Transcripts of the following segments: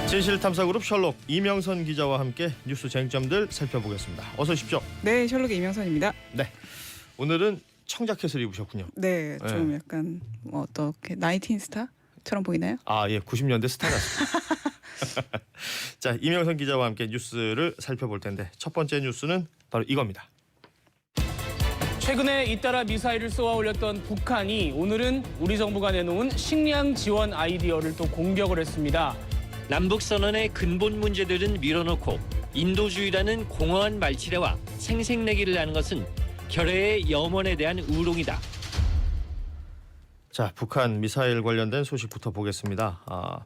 진실탐사그룹 셜록 이명선 기자와 함께 뉴스 쟁점들 살펴보겠습니다. 어서 오십시오. 네, 셜록의 이명선입니다. 네, 오늘은 청자켓을 입으셨군요. 네, 좀 약간 어떻게 나이틴 스타처럼 보이나요? 아, 예, 90년대 스타 같습니다. 자, 이명선 기자와 함께 뉴스를 살펴볼 텐데 첫 번째 뉴스는 바로 이겁니다. 최근에 잇따라 미사일을 쏘아 올렸던 북한이 오늘은 우리 정부가 내놓은 식량 지원 아이디어를 또 공격을 했습니다. 남북선언의 근본 문제들은 밀어놓고 인도주의라는 공허한 말치레와 생색내기를 하는 것은 결의의 염원에 대한 우롱이다. 자, 북한 미사일 관련된 소식부터 보겠습니다.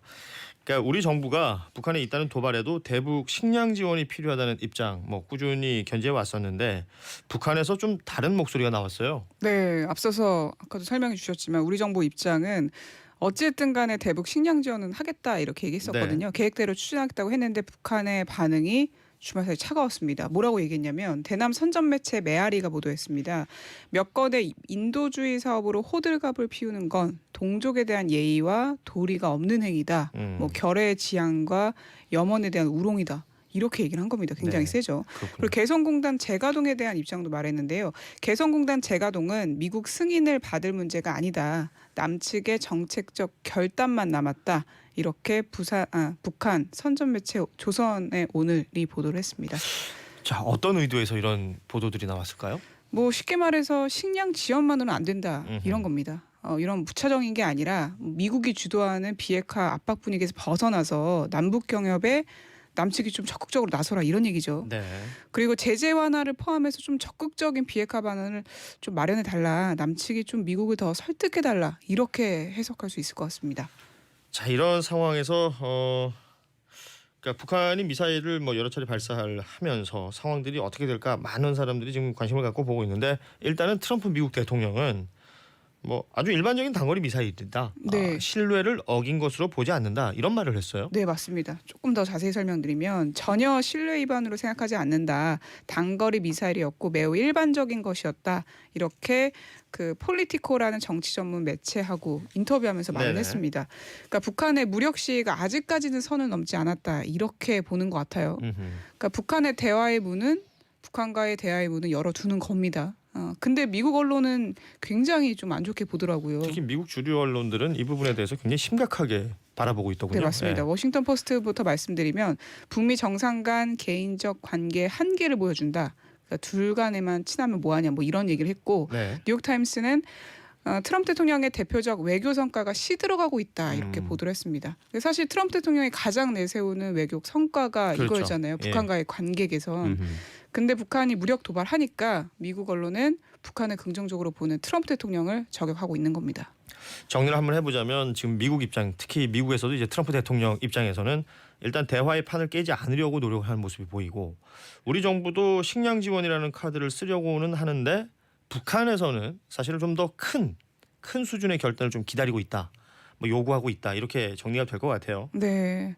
그러니까 우리 정부가 북한에 있다는 도발에도 대북 식량 지원이 필요하다는 입장 꾸준히 견지해 왔었는데 북한에서 좀 다른 목소리가 나왔어요. 네, 앞서서 아까도 설명해 주셨지만 우리 정부 입장은 어쨌든 간에 대북 식량 지원은 하겠다 이렇게 얘기했었거든요. 네. 계획대로 추진하겠다고 했는데 북한의 반응이 주말 사이 차가웠습니다. 뭐라고 얘기했냐면 대남 선전 매체 메아리가 보도했습니다. 몇 건의 인도주의 사업으로 호들갑을 피우는 건 동족에 대한 예의와 도리가 없는 행위다. 결의의 지향과 염원에 대한 우롱이다. 이렇게 얘기를 한 겁니다. 굉장히 네, 세죠. 그렇군요. 그리고 개성공단 재가동에 대한 입장도 말했는데요. 개성공단 재가동은 미국 승인을 받을 문제가 아니다. 남측의 정책적 결단만 남았다. 이렇게 북한 선전매체 조선의 오늘이 보도를 했습니다. 자, 어떤 의도에서 이런 보도들이 나왔을까요? 쉽게 말해서 식량 지원만으로는 안 된다. 이런 겁니다. 이런 무차정인 게 아니라 미국이 주도하는 비핵화 압박 분위기에서 벗어나서 남북 경협에 남측이 좀 적극적으로 나서라 이런 얘기죠. 네. 그리고 제재 완화를 포함해서 좀 적극적인 비핵화 방안을 좀 마련해 달라. 남측이 좀 미국을 더 설득해 달라. 이렇게 해석할 수 있을 것 같습니다. 자, 이런 상황에서 그러니까 북한이 미사일을 여러 차례 발사를 하면서 상황들이 어떻게 될까 많은 사람들이 지금 관심을 갖고 보고 있는데 일단은 트럼프 미국 대통령은 아주 일반적인 단거리 미사일이다. 네. 신뢰를 어긴 것으로 보지 않는다. 이런 말을 했어요. 네, 맞습니다. 조금 더 자세히 설명드리면 전혀 신뢰 위반으로 생각하지 않는다. 단거리 미사일이었고 매우 일반적인 것이었다. 이렇게 그 폴리티코라는 정치 전문 매체하고 인터뷰하면서 말을 네네. 했습니다. 그러니까 북한의 무력 시위가 아직까지는 선을 넘지 않았다. 이렇게 보는 것 같아요. 그러니까 북한과의 대화의 문은 열어두는 겁니다. 근데 미국 언론은 굉장히 좀 안 좋게 보더라고요. 특히 미국 주류 언론들은 이 부분에 대해서 굉장히 심각하게 바라보고 있더군요. 네, 맞습니다. 네. 워싱턴 포스트부터 말씀드리면 북미 정상 간 개인적 관계의 한계를 보여준다. 그러니까 둘 간에만 친하면 뭐하냐 이런 얘기를 했고 네. 뉴욕타임스는 트럼프 대통령의 대표적 외교 성과가 시들어가고 있다 이렇게 보도를 했습니다. 사실 트럼프 대통령이 가장 내세우는 외교 성과가 그렇죠. 이거였잖아요. 예. 북한과의 관계 개선. 근데 북한이 무력 도발하니까 미국 언론은 북한을 긍정적으로 보는 트럼프 대통령을 저격하고 있는 겁니다. 정리를 한번 해보자면 지금 미국 입장, 특히 미국에서도 이제 트럼프 대통령 입장에서는 일단 대화의 판을 깨지 않으려고 노력하는 모습이 보이고 우리 정부도 식량 지원이라는 카드를 쓰려고는 하는데 북한에서는 사실은 좀 더 큰 수준의 결단을 좀 기다리고 있다. 요구하고 있다. 이렇게 정리가 될 것 같아요. 네.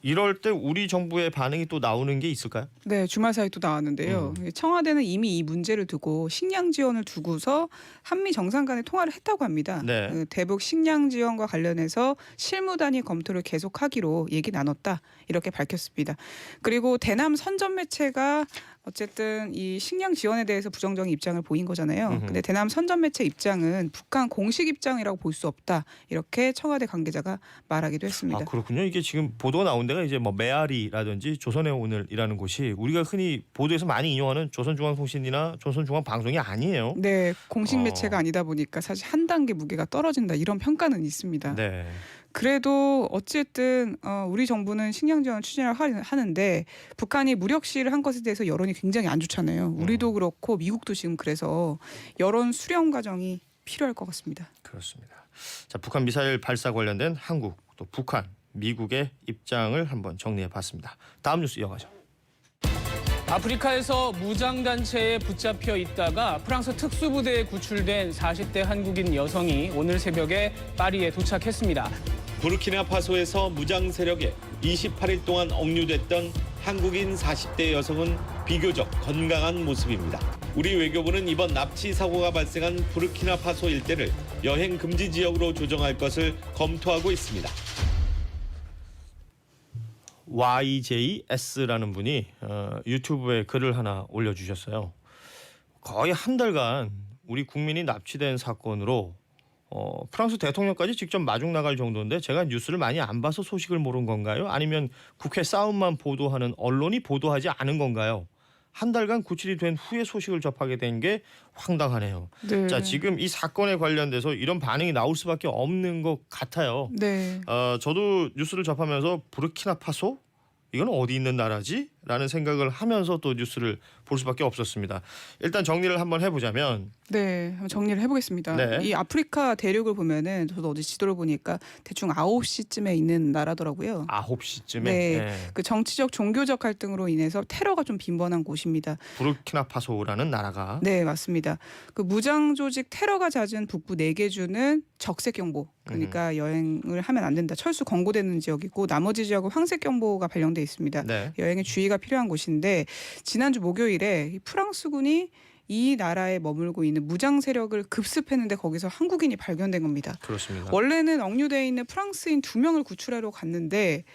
이럴 때 우리 정부의 반응이 또 나오는 게 있을까요? 네, 주말 사이 또 나왔는데요. 청와대는 이미 이 문제를 두고 식량 지원을 두고서 한미 정상 간의 통화를 했다고 합니다. 네. 대북 식량 지원과 관련해서 실무 단위 검토를 계속하기로 얘기 나눴다. 이렇게 밝혔습니다. 그리고 대남 선전 매체가 어쨌든 이 식량 지원에 대해서 부정적인 입장을 보인 거잖아요. 근데 대남 선전 매체 입장은 북한 공식 입장이라고 볼 수 없다. 이렇게 청와대 관계자가 말하기도 했습니다. 아, 그렇군요. 이게 지금 보도가 나온 데가 이제 메아리라든지 조선의 오늘이라는 곳이 우리가 흔히 보도에서 많이 인용하는 조선중앙통신이나 조선중앙방송이 아니에요. 네, 공식 매체가 아니다 보니까 사실 한 단계 무게가 떨어진다 이런 평가는 있습니다. 네. 그래도 어쨌든 우리 정부는 식량 지원을 추진을 하는데 북한이 무력 시위를 한 것에 대해서 여론이 굉장히 안 좋잖아요. 우리도 그렇고 미국도 지금 그래서 여론 수렴 과정이 필요할 것 같습니다. 그렇습니다. 자, 북한 미사일 발사 관련된 한국 또 북한, 미국의 입장을 한번 정리해봤습니다. 다음 뉴스 이어가죠. 아프리카에서 무장단체에 붙잡혀 있다가 프랑스 특수부대에 구출된 40대 한국인 여성이 오늘 새벽에 파리에 도착했습니다. 부르키나파소에서 무장 세력에 28일 동안 억류됐던 한국인 40대 여성은 비교적 건강한 모습입니다. 우리 외교부는 이번 납치 사고가 발생한 부르키나파소 일대를 여행 금지 지역으로 조정할 것을 검토하고 있습니다. YJS라는 분이 유튜브에 글을 하나 올려주셨어요. 거의 한 달간 우리 국민이 납치된 사건으로 프랑스 대통령까지 직접 마중 나갈 정도인데 제가 뉴스를 많이 안 봐서 소식을 모른 건가요? 아니면 국회 싸움만 보도하는 언론이 보도하지 않은 건가요? 한 달간 구출이 된 후에 소식을 접하게 된 게 황당하네요. 네. 자, 지금 이 사건에 관련돼서 이런 반응이 나올 수밖에 없는 것 같아요. 네. 저도 뉴스를 접하면서 부르키나파소? 이건 어디 있는 나라지? 라는 생각을 하면서 또 뉴스를 볼 수밖에 없었습니다. 일단 정리를 한번 해보자면 네, 한번 정리를 해보겠습니다. 네. 이 아프리카 대륙을 보면은 저도 어제 지도를 보니까 대충 9시쯤에 있는 나라더라고요. 9시쯤에 네. 그 정치적 종교적 갈등으로 인해서 테러가 좀 빈번한 곳입니다. 부르키나파소라는 나라가 네, 맞습니다. 그 무장 조직 테러가 잦은 북부 4개 주는 적색 경보, 그러니까 여행을 하면 안 된다, 철수 권고되는 지역이고 나머지 지역은 황색 경보가 발령돼 있습니다. 네. 여행에 주의가 필요한 곳인데 지난주 목요일에 이 프랑스군이 이 나라에 머물고 있는 무장 세력을 급습했는데 거기서 한국인이 발견된 겁니다. 그렇습니다. 원래는 억류돼 있는 프랑스인 2명을 구출하러 갔는데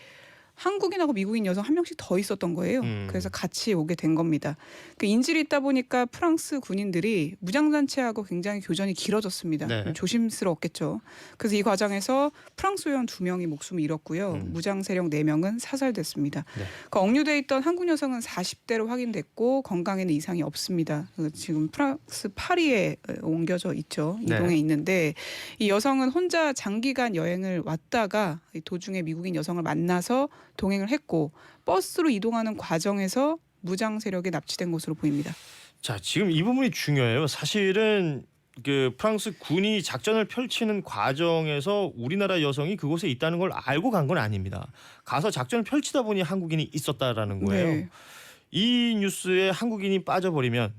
한국인하고 미국인 여성 1명씩 더 있었던 거예요. 그래서 같이 오게 된 겁니다. 그 인질이 있다 보니까 프랑스 군인들이 무장단체하고 굉장히 교전이 길어졌습니다. 네. 조심스러웠겠죠. 그래서 이 과정에서 프랑스 요원 2명이 목숨을 잃었고요. 무장 세력 4명은 사살됐습니다. 네. 그 억류돼 있던 한국 여성은 40대로 확인됐고 건강에는 이상이 없습니다. 지금 프랑스 파리에 옮겨져 있죠. 이동해 네. 있는데 이 여성은 혼자 장기간 여행을 왔다가 도중에 미국인 여성을 만나서 동행을 했고 버스로 이동하는 과정에서 무장 세력에 납치된 것으로 보입니다. 자, 지금 이 부분이 중요해요. 사실은 그 프랑스 군이 작전을 펼치는 과정에서 우리나라 여성이 그곳에 있다는 걸 알고 간 건 아닙니다. 가서 작전을 펼치다 보니 한국인이 있었다라는 거예요. 네. 이 뉴스에 한국인이 빠져버리면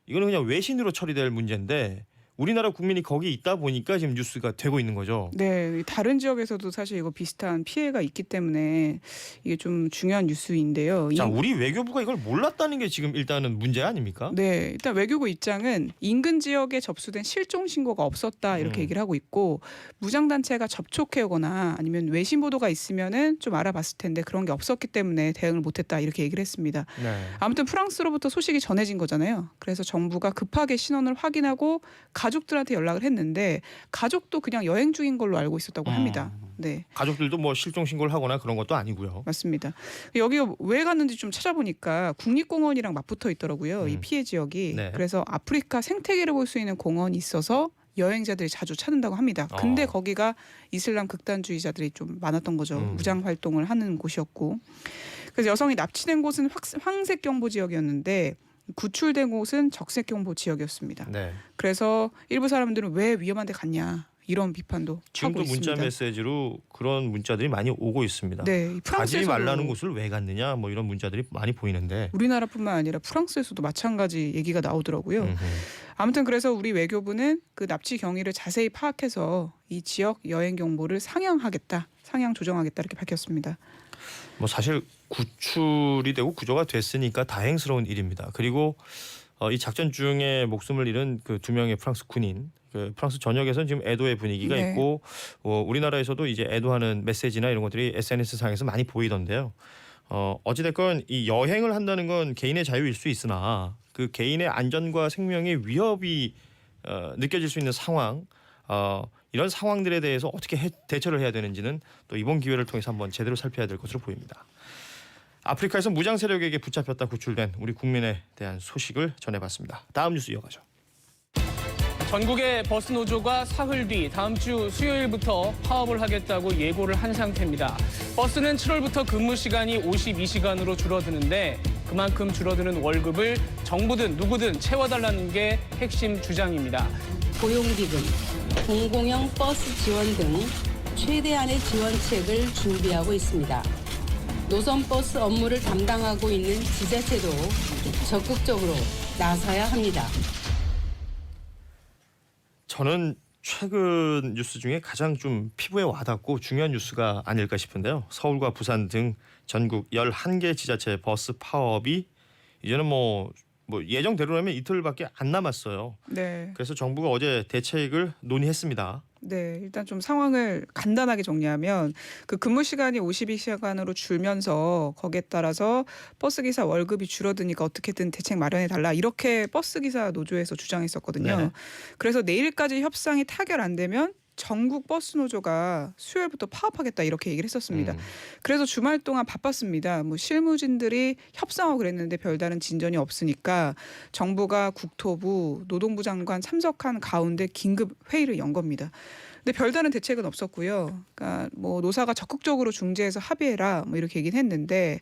이거는 그냥 외신으로 처리될 문제인데 우리나라 국민이 거기 있다 보니까 지금 뉴스가 되고 있는 거죠. 네, 다른 지역에서도 사실 이거 비슷한 피해가 있기 때문에 이게 좀 중요한 뉴스인데요. 자, 우리 외교부가 이걸 몰랐다는 게 지금 일단은 문제 아닙니까? 네, 일단 외교부 입장은 인근 지역에 접수된 실종 신고가 없었다 이렇게 얘기를 하고 있고 무장 단체가 접촉해오거나 아니면 외신 보도가 있으면은 좀 알아봤을 텐데 그런 게 없었기 때문에 대응을 못했다 이렇게 얘기를 했습니다. 네. 아무튼 프랑스로부터 소식이 전해진 거잖아요. 그래서 정부가 급하게 신원을 확인하고 가족들한테 연락을 했는데 가족도 그냥 여행 중인 걸로 알고 있었다고 합니다. 네. 가족들도 뭐 실종 신고를 하거나 그런 것도 아니고요. 맞습니다. 여기 왜 갔는지 좀 찾아보니까 국립공원이랑 맞붙어 있더라고요. 이 피해 지역이. 네. 그래서 아프리카 생태계를 볼 수 있는 공원이 있어서 여행자들이 자주 찾는다고 합니다. 근데 거기가 이슬람 극단주의자들이 좀 많았던 거죠. 무장 활동을 하는 곳이었고. 그래서 여성이 납치된 곳은 황색 경보 지역이었는데 구출된 곳은 적색 경보 지역이었습니다. 네. 그래서 일부 사람들은 왜 위험한 데 갔냐 이런 비판도 지금도 하고 있습니다. 문자 메시지로 그런 문자들이 많이 오고 있습니다. 네, 가지 프랑스에서도 말라는 곳을 왜 갔느냐 뭐 이런 문자들이 많이 보이는데 우리나라뿐만 아니라 프랑스에서도 마찬가지 얘기가 나오더라고요. 음흠. 아무튼 그래서 우리 외교부는 그 납치 경위를 자세히 파악해서 이 지역 여행 경보를 상향하겠다, 상향 조정하겠다 이렇게 밝혔습니다. 뭐 사실 구출이 되고 구조가 됐으니까 다행스러운 일입니다. 그리고 이 작전 중에 목숨을 잃은 그 2명의 프랑스 군인, 그 프랑스 전역에서는 지금 애도의 분위기가 네. 있고 우리나라에서도 이제 애도하는 메시지나 이런 것들이 SNS 상에서 많이 보이던데요. 어찌됐건 이 여행을 한다는 건 개인의 자유일 수 있으나 그 개인의 안전과 생명의 위협이 느껴질 수 있는 상황, 이런 상황들에 대해서 어떻게 대처를 해야 되는지는 또 이번 기회를 통해서 한번 제대로 살펴야 될 것으로 보입니다. 아프리카에서 무장 세력에게 붙잡혔다 구출된 우리 국민에 대한 소식을 전해봤습니다. 다음 뉴스 이어가죠. 전국의 버스 노조가 사흘 뒤 다음 주 수요일부터 파업을 하겠다고 예고를 한 상태입니다. 버스는 7월부터 근무 시간이 52시간으로 줄어드는데 그만큼 줄어드는 월급을 정부든 누구든 채워달라는 게 핵심 주장입니다. 고용기금, 공공형 버스 지원 등 최대한의 지원책을 준비하고 있습니다. 노선버스 업무를 담당하고 있는 지자체도 적극적으로 나서야 합니다. 저는 최근 뉴스 중에 가장 좀 피부에 와닿고 중요한 뉴스가 아닐까 싶은데요. 서울과 부산 등 전국 11개 지자체 버스 파업이 이제는 뭐 예정대로라면 이틀밖에 안 남았어요. 네, 그래서 정부가 어제 대책을 논의했습니다. 네, 일단 좀 상황을 간단하게 정리하면 그 근무 시간이 52시간으로 줄면서 거기에 따라서 버스 기사 월급이 줄어드니까 어떻게든 대책 마련해 달라 이렇게 버스 기사 노조에서 주장했었거든요. 네. 그래서 내일까지 협상이 타결 안 되면 전국 버스 노조가 수요일부터 파업하겠다 이렇게 얘기를 했었습니다. 그래서 주말 동안 바빴습니다. 뭐 실무진들이 협상하고 그랬는데 별다른 진전이 없으니까 정부가 국토부, 노동부 장관 참석한 가운데 긴급 회의를 연 겁니다. 근데 별다른 대책은 없었고요. 그러니까 뭐 노사가 적극적으로 중재해서 합의해라 뭐 이렇게 얘기는 했는데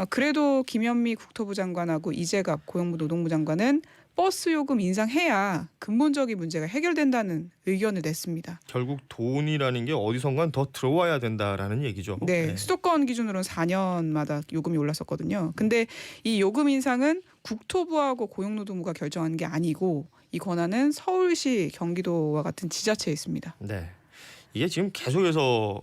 그래도 김현미 국토부 장관하고 이재갑 고용부 노동부 장관은 버스 요금 인상해야 근본적인 문제가 해결된다는 의견을 냈습니다. 결국 돈이라는 게 어디선간 더 들어와야 된다라는 얘기죠. 네, 수도권 기준으로는 4년마다 요금이 올랐었거든요. 근데 이 요금 인상은 국토부하고 고용노동부가 결정하는 게 아니고 이 권한은 서울시, 경기도와 같은 지자체에 있습니다. 네. 이게 지금 계속해서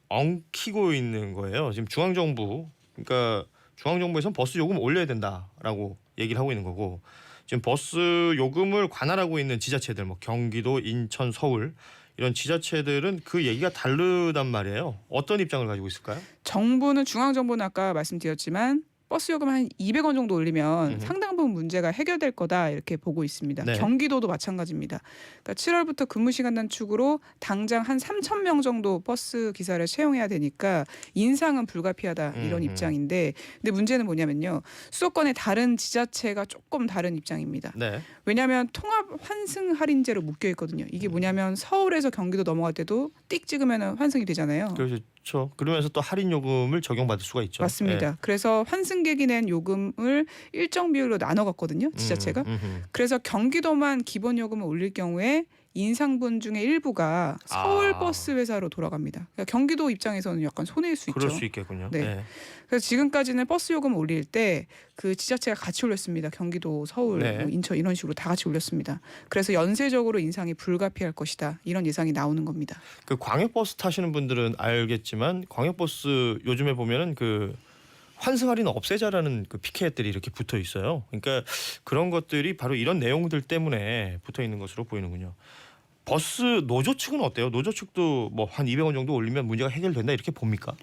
엉키고 있는 거예요. 지금 중앙정부, 그러니까 중앙정부에서는 버스 요금 올려야 된다라고 얘기를 하고 있는 거고 지금 버스 요금을 관할하고 있는 지자체들, 뭐 경기도, 인천, 서울 이런 지자체들은 그 얘기가 다르단 말이에요. 어떤 입장을 가지고 있을까요? 정부는 중앙정부는 아까 말씀드렸지만 버스 요금 한 200원 정도 올리면 상당 부분 문제가 해결될 거다 이렇게 보고 있습니다. 네. 경기도도 마찬가지입니다. 그러니까 7월부터 근무 시간 단축으로 당장 한 3,000명 정도 버스 기사를 채용해야 되니까 인상은 불가피하다 이런 입장인데 근데 문제는 뭐냐면요. 수도권의 다른 지자체가 조금 다른 입장입니다. 네. 왜냐하면 통합 환승 할인제로 묶여 있거든요. 이게 뭐냐면 서울에서 경기도 넘어갈 때도 띡 찍으면 환승이 되잖아요. 그렇죠. 그러면서 또 할인 요금을 적용받을 수가 있죠. 맞습니다. 네. 그래서 환승객이 낸 요금을 일정 비율로 나눠갔거든요. 지자체가. 그래서 경기도만 기본 요금을 올릴 경우에 인상분 중에 일부가 서울 버스 회사로 돌아갑니다. 그러니까 경기도 입장에서는 약간 손해일 수 있죠. 그럴 수 있겠군요. 네. 네. 그래서 지금까지는 버스 요금을 올릴 때 그 지자체가 같이 올렸습니다. 경기도, 서울, 네. 뭐 인천 이런 식으로 다 같이 올렸습니다. 그래서 연쇄적으로 인상이 불가피할 것이다. 이런 예상이 나오는 겁니다. 그 광역버스 타시는 분들은 알겠지만 광역버스 요즘에 보면은 그 환승 할인 없애자라는 그 피켓들이 이렇게 붙어 있어요. 그러니까 그런 것들이 바로 이런 내용들 때문에 붙어 있는 것으로 보이는군요. 버스 노조 측은 어때요? 노조 측도 뭐 한 200원 정도 올리면 문제가 해결된다 이렇게 봅니까?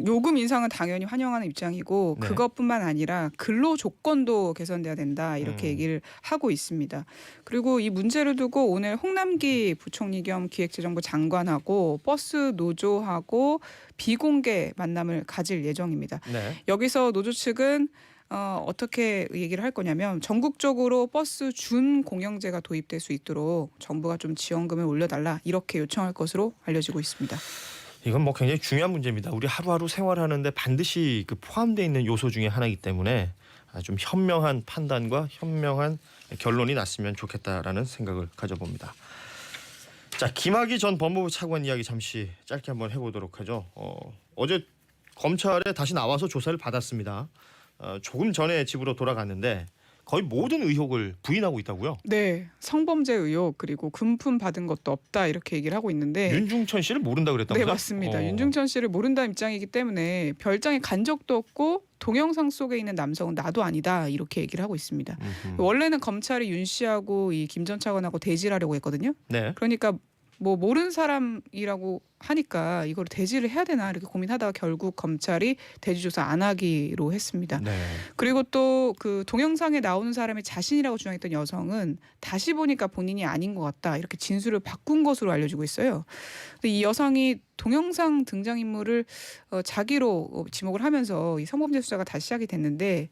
요금 인상은 당연히 환영하는 입장이고 네. 그것뿐만 아니라 근로 조건도 개선돼야 된다 이렇게 얘기를 하고 있습니다. 그리고 이 문제를 두고 오늘 홍남기 부총리 겸 기획재정부 장관하고 버스 노조하고 비공개 만남을 가질 예정입니다. 네. 여기서 노조 측은 어떻게 얘기를 할 거냐면 전국적으로 버스 준공영제가 도입될 수 있도록 정부가 좀 지원금을 올려달라 이렇게 요청할 것으로 알려지고 있습니다. 이건 뭐 굉장히 중요한 문제입니다. 우리 하루하루 생활하는데 반드시 그 포함되어 있는 요소 중에 하나이기 때문에 좀 현명한 판단과 현명한 결론이 났으면 좋겠다라는 생각을 가져봅니다. 자, 김학의 전 법무부 차관 이야기 잠시 짧게 한번 해보도록 하죠. 어제 검찰에 다시 나와서 조사를 받았습니다. 조금 전에 집으로 돌아갔는데 거의 모든 의혹을 부인하고 있다고요. 네, 성범죄 의혹 그리고 금품 받은 것도 없다 이렇게 얘기를 하고 있는데 윤중천 씨를 모른다 그랬다면서요? 네, 맞습니다. 윤중천 씨를 모른다는 입장이기 때문에 별장에 간 적도 없고 동영상 속에 있는 남성은 나도 아니다 이렇게 얘기를 하고 있습니다. 원래는 검찰이 윤 씨하고 이 김 전 차관하고 대지를 하려고 했거든요. 네. 그러니까 뭐 모르는 사람이라고 하니까 이걸 대지를 해야 되나 이렇게 고민하다가 결국 검찰이 대지 조사 안 하기로 했습니다. 네. 그리고 또 그 동영상에 나오는 사람이 자신이라고 주장했던 여성은 다시 보니까 본인이 아닌 것 같다 이렇게 진술을 바꾼 것으로 알려지고 있어요. 근데 이 여성이 동영상 등장인물을 자기로 지목을 하면서 이 성범죄 수사가 다시 시작이 됐는데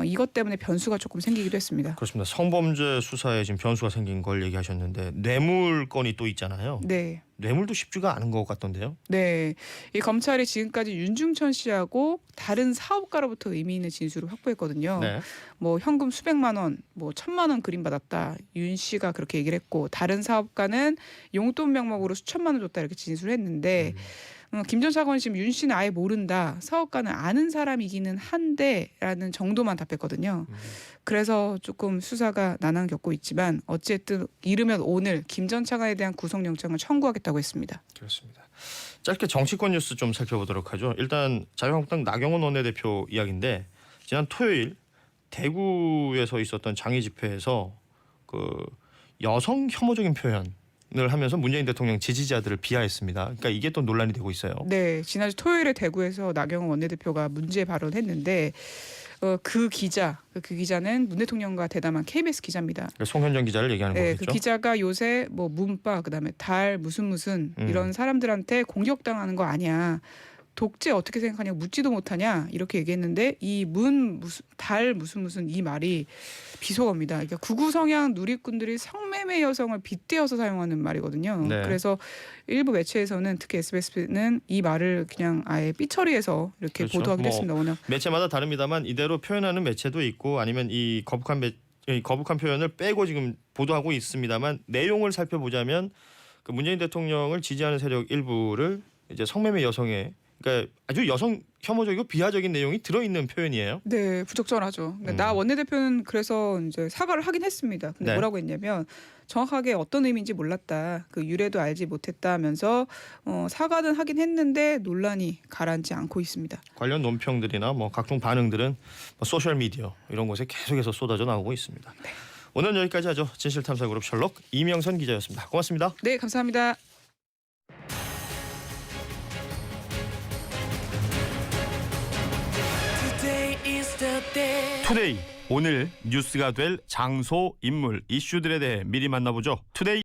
이것 때문에 변수가 조금 생기기도 했습니다. 그렇습니다. 성범죄 수사에 지금 변수가 생긴 걸 얘기하셨는데 뇌물 건이 또 있잖아요. 네. 뇌물도 쉽지가 않은 것 같던데요. 네, 이 검찰이 지금까지 윤중천 씨하고 다른 사업가로부터 의미 있는 진술을 확보했거든요. 네. 뭐 현금 수백만 원, 뭐 1,000만 원 그림 받았다. 윤 씨가 그렇게 얘기를 했고 다른 사업가는 용돈 명목으로 수천만 원 줬다 이렇게 진술을 했는데 김 전 차관은 지금 윤 씨는 아예 모른다. 사업가는 아는 사람이기는 한데라는 정도만 답했거든요. 그래서 조금 수사가 난항을 겪고 있지만 어쨌든 이르면 오늘 김 전 차관에 대한 구속영장을 청구하겠다고 했습니다. 그렇습니다. 짧게 정치권 뉴스 좀 살펴보도록 하죠. 일단 자유한국당 나경원 원내대표 이야기인데 지난 토요일 대구에서 있었던 장애 집회에서 그 여성 혐오적인 표현 하면서 문재인 대통령 지지자들을 비하했습니다. 그러니까 이게 또 논란이 되고 있어요. 네, 지난주 토요일에 대구에서 나경원 원내대표가 문제 발언했는데 그 기자는 문 대통령과 대담한 KBS 기자입니다. 그러니까 송현정 기자를 얘기하는 네, 거겠죠. 그 기자가 요새 뭐 문바 그다음에 달 무슨 이런 사람들한테 공격당하는 거 아니야. 독재 어떻게 생각하냐 묻지도 못하냐 이렇게 얘기했는데 이 달 무슨 이 말이 비속어입니다. 그러니까 극우 성향 누리꾼들이 성매매 여성을 빗대어서 사용하는 말이거든요. 네. 그래서 일부 매체에서는 특히 SBS는 이 말을 그냥 아예 삐처리해서 이렇게 그렇죠. 보도하기도 했습니다. 워낙 매체마다 다릅니다만 이대로 표현하는 매체도 있고 아니면 이 거북한 표현을 빼고 지금 보도하고 있습니다만 내용을 살펴보자면 그 문재인 대통령을 지지하는 세력 일부를 이제 성매매 여성의 그러니까 아주 여성 혐오적이고 비하적인 내용이 들어있는 표현이에요. 네, 부적절하죠. 나 원내대표는 그래서 이제 사과를 하긴 했습니다. 근데 네. 뭐라고 했냐면 정확하게 어떤 의미인지 몰랐다. 그 유래도 알지 못했다 하면서 사과는 하긴 했는데 논란이 가라앉지 않고 있습니다. 관련 논평들이나 뭐 각종 반응들은 뭐 소셜 미디어 이런 곳에 계속해서 쏟아져 나오고 있습니다. 네. 오늘은 여기까지 하죠. 진실탐사그룹 셜록 이명선 기자였습니다. 고맙습니다. 네, 감사합니다. 투데이 오늘 뉴스가 될 장소, 인물, 이슈들에 대해 미리 만나보죠. 투데이